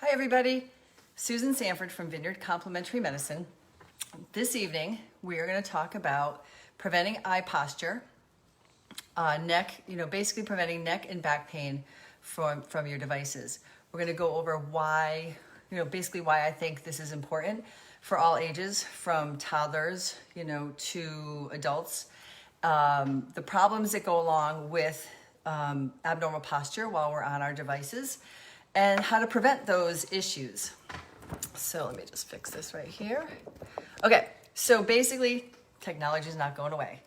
Hi everybody, Susan Sanford from Vineyard Complementary Medicine. This evening we are going to talk about preventing eye posture, neck, basically preventing neck and back pain from your devices. We're going to go over why, basically why I think this is important for all ages, from toddlers, to adults. The problems that go along with abnormal posture while we're on our devices, and how to prevent those issues. So let me just fix this right here. Okay, so basically, technology is not going away.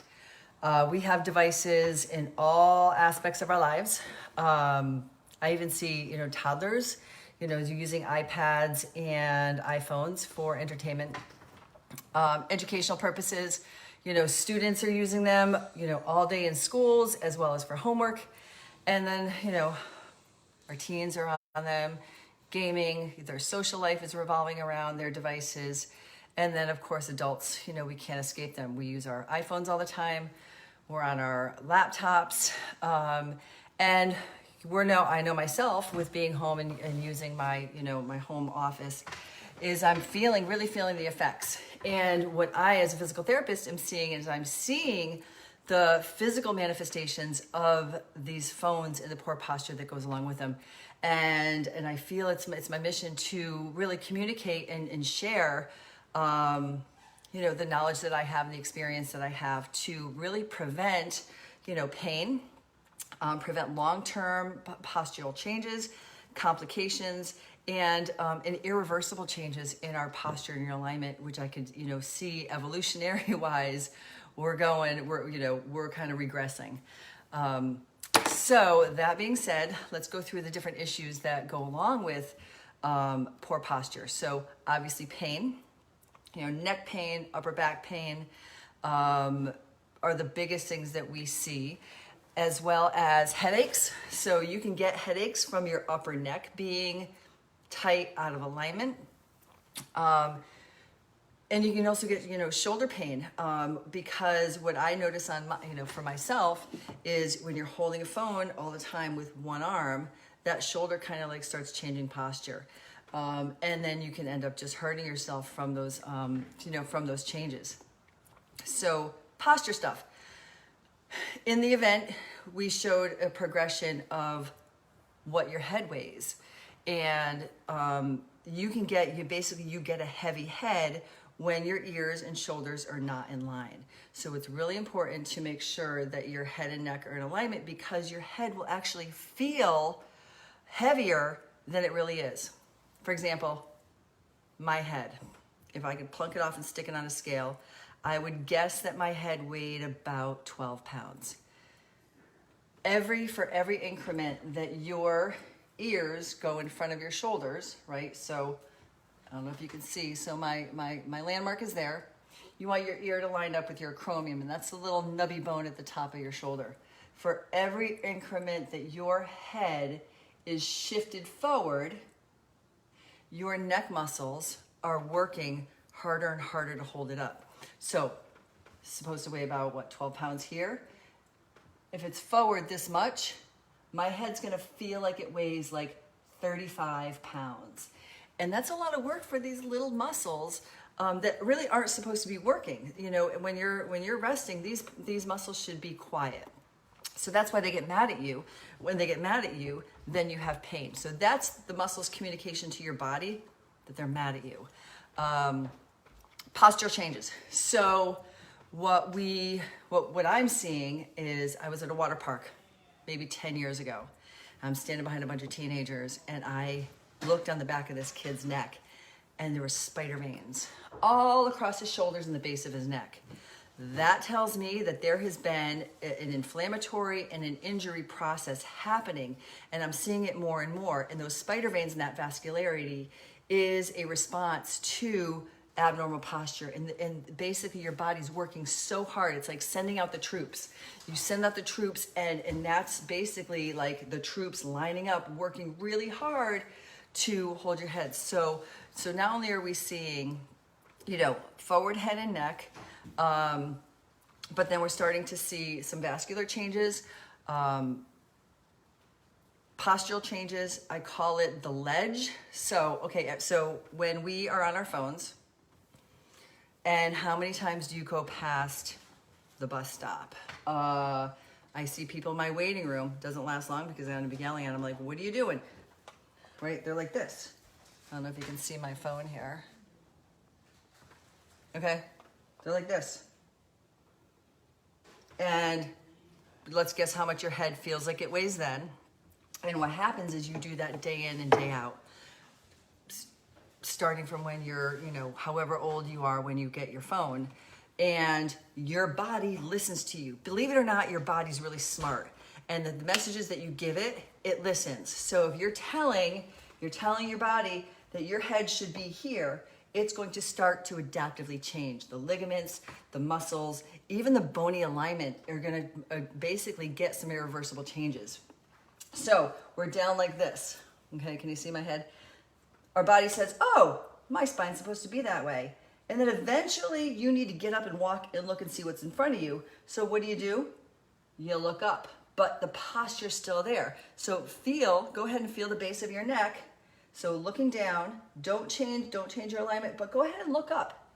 We have devices in all aspects of our lives. I even see, toddlers, using iPads and iPhones for entertainment, educational purposes. Students are using them, all day in schools as well as for homework. And then, our teens are on them, gaming, their social life is revolving around their devices. And then of course, adults, we can't escape them. We use our iPhones all the time. We're on our laptops. And I know myself with being home and using my, my home office, is I'm really feeling the effects. And what I, as a physical therapist, am seeing is I'm seeing the physical manifestations of these phones and the poor posture that goes along with them. And I feel it's my mission to really communicate and share, the knowledge that I have and the experience that I have to really prevent, pain, prevent long-term postural changes, complications, and irreversible changes in our posture and your alignment, which I could, see evolutionary-wise, we're kind of regressing. So that being said, let's go through the different issues that go along with poor posture. So obviously pain, neck pain, upper back pain are the biggest things that we see, as well as headaches. So you can get headaches from your upper neck being tight, out of alignment. And you can also get, shoulder pain, because what I notice on for myself is when you're holding a phone all the time with one arm, that shoulder kind of like starts changing posture. And then you can end up just hurting yourself from those, from those changes. So posture stuff. In the event, we showed a progression of what your head weighs. And you get a heavy head when your ears and shoulders are not in line. So it's really important to make sure that your head and neck are in alignment, because your head will actually feel heavier than it really is. For example, my head, if I could plunk it off and stick it on a scale, I would guess that my head weighed about 12 pounds. For every increment that your ears go in front of your shoulders, right? So I don't know if you can see. So my landmark is there. You want your ear to line up with your acromion, and that's the little nubby bone at the top of your shoulder. For every increment that your head is shifted forward, your neck muscles are working harder and harder to hold it up. So it's supposed to weigh about, 12 pounds here. If it's forward this much, my head's gonna feel like it weighs like 35 pounds. And that's a lot of work for these little muscles that really aren't supposed to be working. When you're resting, these muscles should be quiet. So that's why they get mad at you. When they get mad at you, then you have pain. So that's the muscles' communication to your body that they're mad at you. Postural changes. So what I'm seeing is, I was at a water park maybe 10 years ago. I'm standing behind a bunch of teenagers, and I looked on the back of this kid's neck, and there were spider veins all across his shoulders and the base of his neck. That tells me that there has been an inflammatory and an injury process happening, and I'm seeing it more and more. And those spider veins and that vascularity is a response to abnormal posture. And basically your body's working so hard. It's like sending out the troops. You send out the troops, and that's basically like the troops lining up, working really hard to hold your head. So not only are we seeing, forward head and neck, but then we're starting to see some vascular changes, Postural changes, I call it the ledge. So, okay, so when we are on our phones, and how many times do you go past the bus stop? I see people in my waiting room, doesn't last long because I'm gonna be yelling at them like, what are you doing? Right, they're like this. I don't know if you can see my phone here. Okay, they're like this. And let's guess how much your head feels like it weighs then. And what happens is you do that day in and day out, starting from when you're, however old you are when you get your phone, and your body listens to you. Believe it or not, your body's really smart. And the messages that you give it, it listens. So if you're telling your body that your head should be here, it's going to start to adaptively change. The ligaments, the muscles, even the bony alignment are gonna basically get some irreversible changes. So we're down like this, okay? Can you see my head? Our body says, oh, my spine's supposed to be that way. And then eventually you need to get up and walk and look and see what's in front of you. So what do? You look up, but the posture's still there. So go ahead and feel the base of your neck. So looking down, don't change your alignment, but go ahead and look up.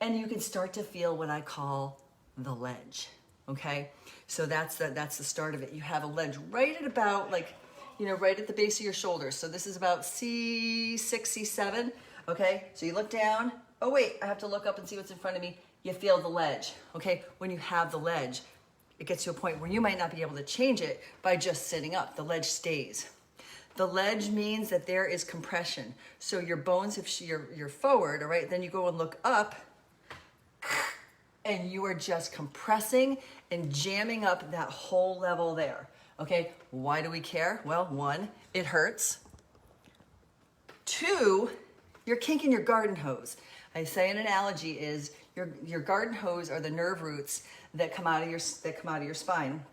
And you can start to feel what I call the ledge, okay? So that's the start of it. You have a ledge right at about right at the base of your shoulders. So this is about C6, C7, okay? So you look down, oh wait, I have to look up and see what's in front of me. You feel the ledge, okay? When you have the ledge, it gets to a point where you might not be able to change it by just sitting up. The ledge stays. The ledge means that there is compression. So your bones, if you're forward, all right, then you go and look up, and you are just compressing and jamming up that whole level there, okay? Why do we care? Well, 1, it hurts. 2, you're kinking your garden hose. I say an analogy is your garden hose are the nerve roots that come out of your spine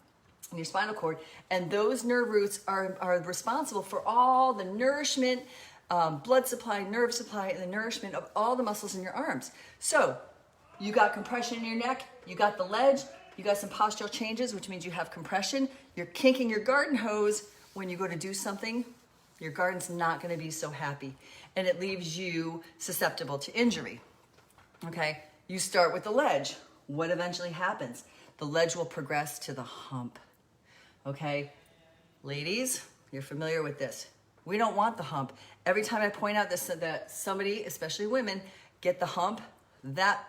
and your spinal cord, and those nerve roots are responsible for all the nourishment, blood supply, nerve supply, and the nourishment of all the muscles in your arms. So you got compression in your neck, you got the ledge, you got some postural changes, which means you have compression. You're kinking your garden hose. When you go to do something, your garden's not gonna be so happy, and it leaves you susceptible to injury, okay? You start with the ledge. What eventually happens? The ledge will progress to the hump, okay? Ladies, you're familiar with this. We don't want the hump. Every time I point out that somebody, especially women, get the hump, that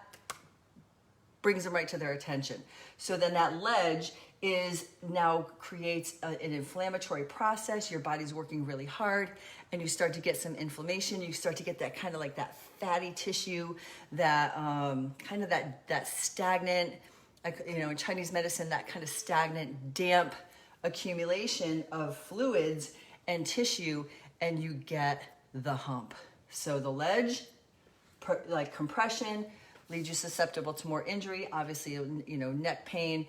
brings them right to their attention. So then that ledge now creates an inflammatory process. Your body's working really hard, and you start to get some inflammation. You start to get that kind of like that fatty tissue, that kind of that stagnant, in Chinese medicine, that kind of stagnant, damp accumulation of fluids and tissue, and you get the hump. So the ledge, like compression, leaves you susceptible to more injury, obviously, neck pain,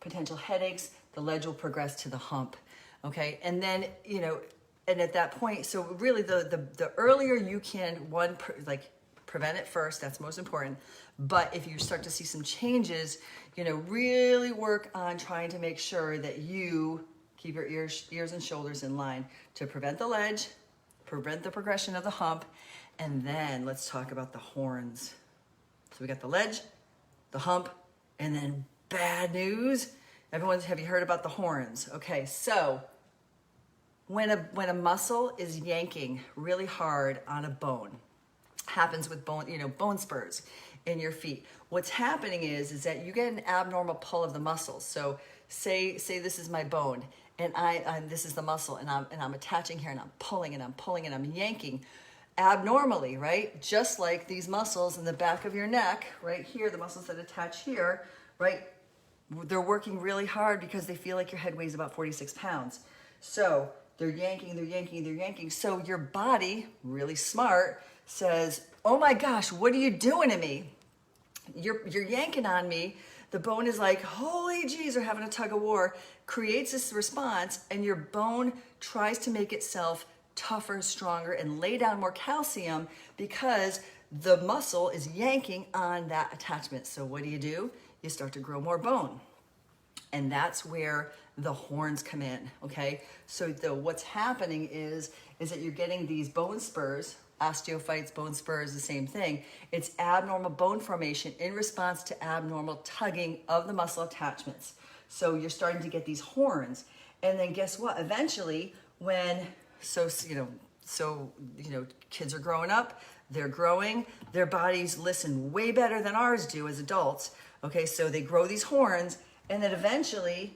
potential headaches. The ledge will progress to the hump, okay? And then, and at that point, so really the earlier you can, prevent it first, that's most important. But if you start to see some changes, really work on trying to make sure that you keep your ears and shoulders in line to prevent the ledge, prevent the progression of the hump, and then let's talk about the horns. So we got the ledge, the hump, and then bad news. Have you heard about the horns? Okay, so when a muscle is yanking really hard on a bone, happens with bone spurs in your feet. What's happening is that you get an abnormal pull of the muscles. So say this is my bone, and this is the muscle, and I'm attaching here, and I'm pulling, and I'm pulling, and I'm yanking abnormally, right? Just like these muscles in the back of your neck, right here, the muscles that attach here, right? They're working really hard because they feel like your head weighs about 46 pounds. So they're yanking, they're yanking, they're yanking. So your body, really smart, says, oh my gosh, what are you doing to me? You're yanking on me. The bone is like, holy geez, they're having a tug of war, creates this response, and your bone tries to make itself tougher, stronger, and lay down more calcium because the muscle is yanking on that attachment. So what do? You start to grow more bone. And that's where the horns come in, okay? So what's happening is that you're getting these bone spurs. Osteophytes, bone spurs, the same thing. It's abnormal bone formation in response to abnormal tugging of the muscle attachments. So you're starting to get these horns. And then guess what? Eventually, kids are growing up, they're growing, their bodies listen way better than ours do as adults. Okay, so they grow these horns, and then eventually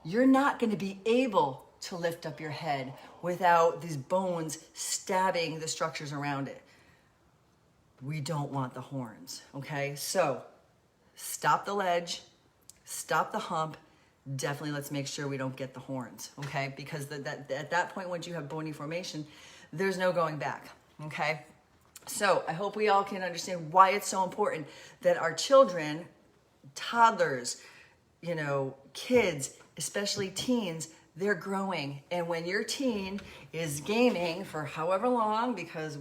you're not going to be able to lift up your head without these bones stabbing the structures around it. We don't want the horns, okay? So stop the ledge, stop the hump. Definitely let's make sure we don't get the horns, okay? Because at that point, once you have bony formation, there's no going back, okay? So I hope we all can understand why it's so important that our children, toddlers, kids, especially teens, they're growing. And when your teen is gaming for however long, because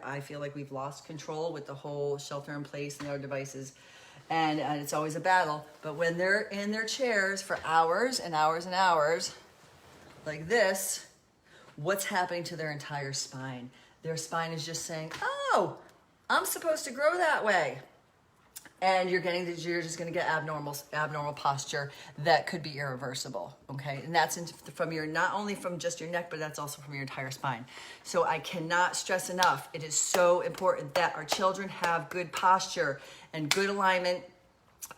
I feel like we've lost control with the whole shelter in place and our devices, and it's always a battle. But when they're in their chairs for hours and hours and hours, like this, what's happening to their entire spine? Their spine is just saying, oh, I'm supposed to grow that way. And you're just going to get abnormal posture that could be irreversible, okay? And that's not only from just your neck, but that's also from your entire spine. So I cannot stress enough, it is so important that our children have good posture and good alignment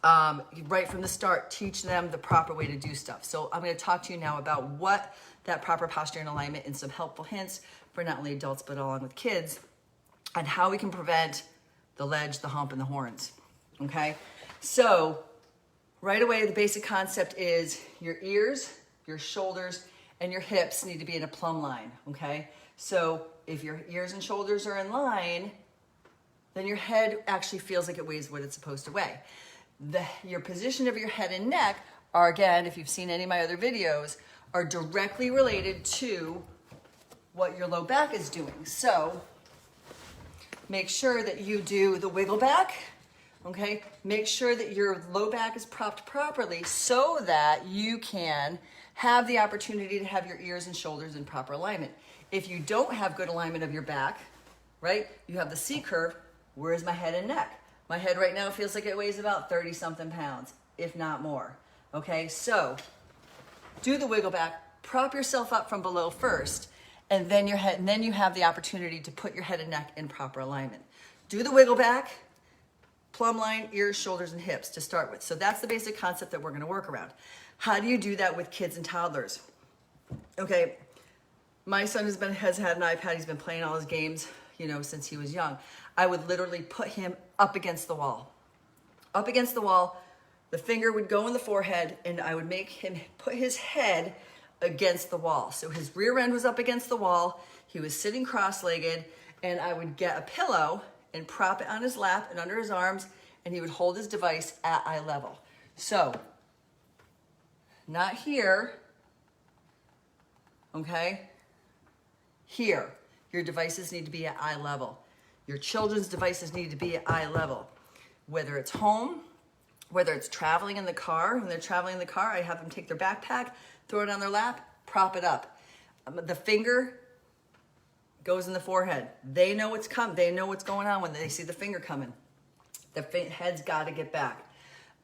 right from the start. Teach them the proper way to do stuff. So I'm going to talk to you now about what that proper posture and alignment and some helpful hints for not only adults, but along with kids, and how we can prevent the ledge, the hump, and the horns. Okay, so right away, the basic concept is your ears, your shoulders, and your hips need to be in a plumb line, okay? So if your ears and shoulders are in line, then your head actually feels like it weighs what it's supposed to weigh. Your position of your head and neck are, again, if you've seen any of my other videos, are directly related to what your low back is doing. So make sure that you do the wiggle back. Okay, make sure that your low back is propped properly so that you can have the opportunity to have your ears and shoulders in proper alignment. If you don't have good alignment of your back, right, you have the C curve, where is my head and neck? My head right now feels like it weighs about 30-something pounds, if not more. Okay, so do the wiggle back, prop yourself up from below first, and then you have the opportunity to put your head and neck in proper alignment. Do the wiggle back, plumb line, ears, shoulders, and hips to start with. So that's the basic concept that we're going to work around. How do you do that with kids and toddlers? Okay, my son has had an iPad. He's been playing all his games, since he was young. I would literally put him up against the wall. Up against the wall, the finger would go in the forehead, and I would make him put his head against the wall. So his rear end was up against the wall. He was sitting cross-legged, and I would get a pillow and prop it on his lap and under his arms, and he would hold his device at eye level. So, not here, okay? Here, your devices need to be at eye level. Your children's devices need to be at eye level. Whether it's home, whether it's traveling in the car. When they're traveling in the car, I have them take their backpack, throw it on their lap, prop it up. The finger goes in the forehead. They know what's coming. They know what's going on when they see the finger coming. The head's got to get back.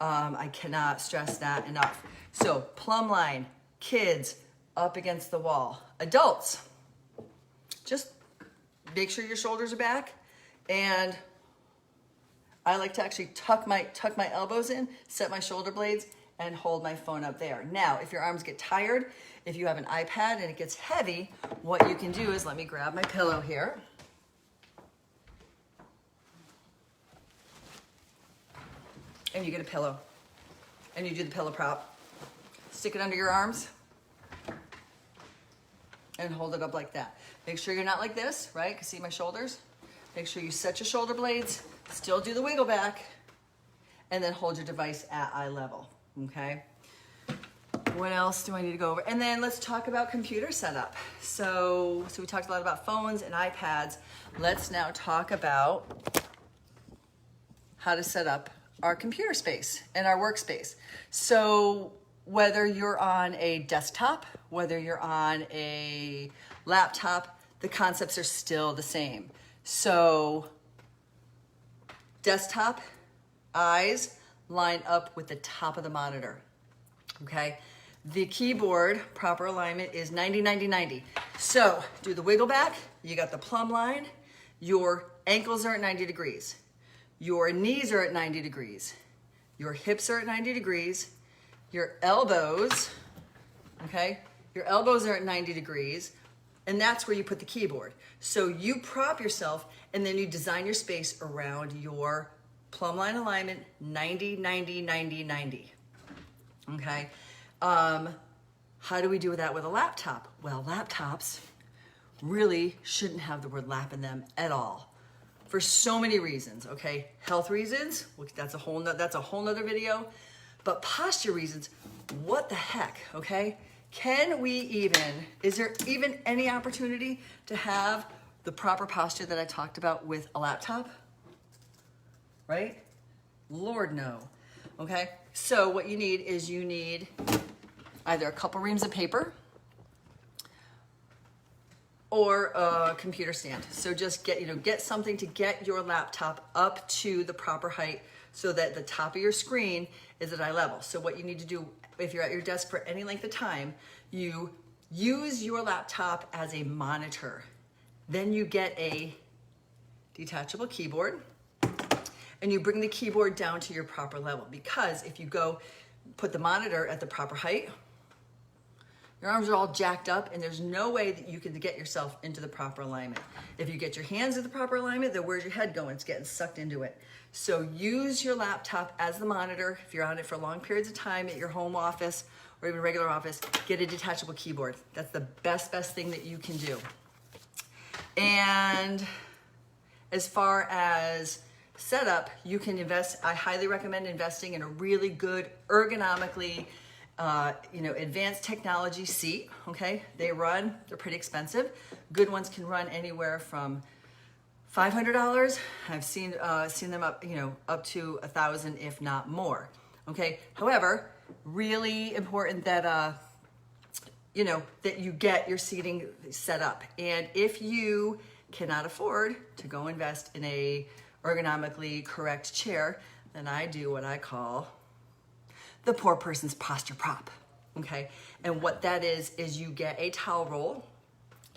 I cannot stress that enough. So plumb line, kids up against the wall. Adults, just make sure your shoulders are back, and I like to actually tuck my elbows in, set my shoulder blades, and hold my phone up there. Now, if your arms get tired, if you have an iPad and it gets heavy, what you can do is, let me grab my pillow here. And you get a pillow. And you do the pillow prop. Stick it under your arms. And hold it up like that. Make sure you're not like this, right? You can see my shoulders. Make sure you set your shoulder blades. Still do the wiggle back. And then hold your device at eye level, okay? What else do I need to go over? And then let's talk about computer setup. So we talked a lot about phones and iPads. Let's now talk about how to set up our computer space and our workspace. So whether you're on a desktop, whether you're on a laptop, the concepts are still the same. So desktop, eyes line up with the top of the monitor, okay? The keyboard proper alignment is 90, 90, 90. So do the wiggle back, you got the plumb line, your ankles are at 90 degrees, your knees are at 90 degrees, your hips are at 90 degrees, your elbows, okay? Your elbows are at 90 degrees, and that's where you put the keyboard. So you prop yourself, and then you design your space around your plumb line alignment, 90, 90, 90, 90, okay? How do we do that with a laptop? Well, laptops really shouldn't have the word lap in them at all for so many reasons, okay? Health reasons, which that's a whole nother video, but posture reasons, what the heck, okay? Is there even any opportunity to have the proper posture that I talked about with a laptop? Right? Lord, no. Okay? So what you need is either a couple reams of paper or a computer stand. So just get something to get your laptop up to the proper height so that the top of your screen is at eye level. So what you need to do, if you're at your desk for any length of time, you use your laptop as a monitor. Then you get a detachable keyboard and you bring the keyboard down to your proper level, because if you go put the monitor at the proper height, your arms are all jacked up and there's no way that you can get yourself into the proper alignment. If you get your hands at the proper alignment, then where's your head going? It's getting sucked into it. So use your laptop as the monitor. If you're on it for long periods of time at your home office or even regular office, get a detachable keyboard. That's the best thing that you can do. And as far as setup, you can invest. I highly recommend investing in a really good ergonomically, advanced technology seat. Okay, they're pretty expensive. Good ones can run anywhere from $500. I've seen them up to $1,000, if not more. Okay. However, really important that that you get your seating set up. And if you cannot afford to go invest in a ergonomically correct chair, then I do what I call the poor person's posture prop, okay? And what that is you get a towel roll.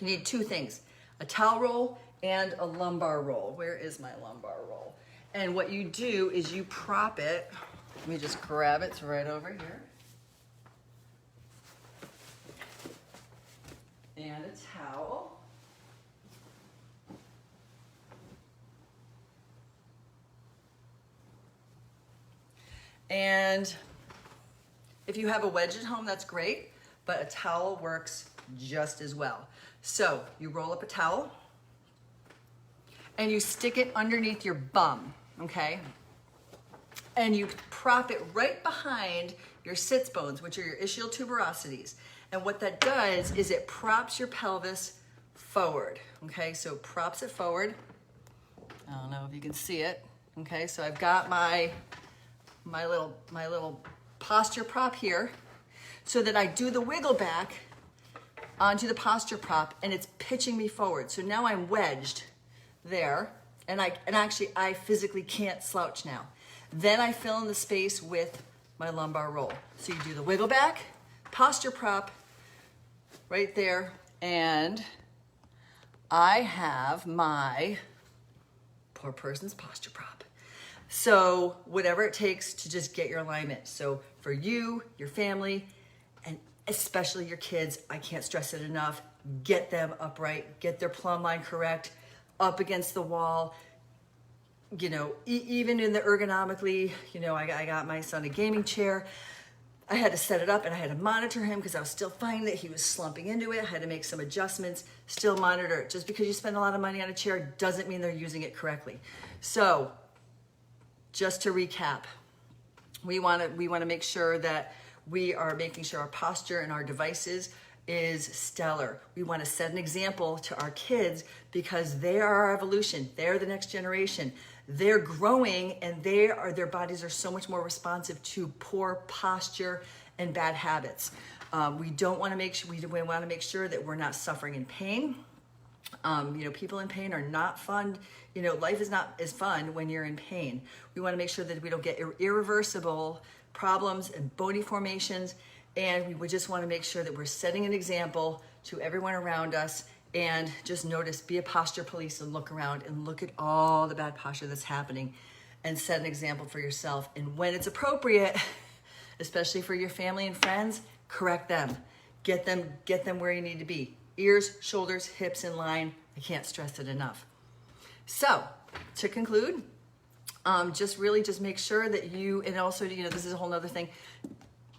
You need two things, a towel roll and a lumbar roll. Where is my lumbar roll? And what you do is you prop it, let me just grab it, it's right over here. And a towel. And if you have a wedge at home, that's great, but a towel works just as well. So you roll up a towel and you stick it underneath your bum, okay? And you prop it right behind your sits bones, which are your ischial tuberosities. And what that does is it props your pelvis forward, okay? So it props it forward. I don't know if you can see it, okay? So I've got my little posture prop here so that I do the wiggle back onto the posture prop and it's pitching me forward. So now I'm wedged there and actually I physically can't slouch now. Then I fill in the space with my lumbar roll. So you do the wiggle back, posture prop right there, and I have my poor person's posture prop. So whatever it takes to just get your alignment. So for you, your family, and especially your kids, I can't stress it enough, get them upright, get their plumb line correct, up against the wall. Even in the ergonomically, I got my son a gaming chair. I had to set it up and I had to monitor him because I was still finding that he was slumping into it. I had to make some adjustments, still monitor it. Just because you spend a lot of money on a chair doesn't mean they're using it correctly. So just to recap, we want to make sure that we are making sure our posture and our devices is stellar. We want to set an example to our kids because they are our evolution. They're the next generation. They're growing and their bodies are so much more responsive to poor posture and bad habits. We want to make sure that we're not suffering in pain. People in pain are not fun. Life is not as fun when you're in pain. We want to make sure that we don't get irreversible problems and bony formations. And we would just want to make sure that we're setting an example to everyone around us. And just notice, be a posture police and look around and look at all the bad posture that's happening and set an example for yourself. And when it's appropriate, especially for your family and friends, correct them. Get them where you need to be. Ears, shoulders, hips in line. I can't stress it enough. So to conclude, just make sure that and also, this is a whole nother thing,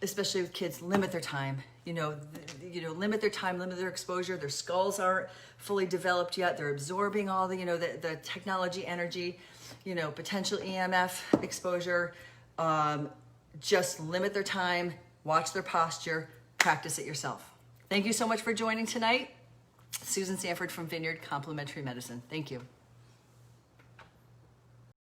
especially with kids, limit their time. Limit their time, limit their exposure. Their skulls aren't fully developed yet. They're absorbing all the technology energy, potential EMF exposure. Just limit their time, watch their posture, practice it yourself. Thank you so much for joining tonight. Susan Sanford from Vineyard Complementary Medicine. Thank you.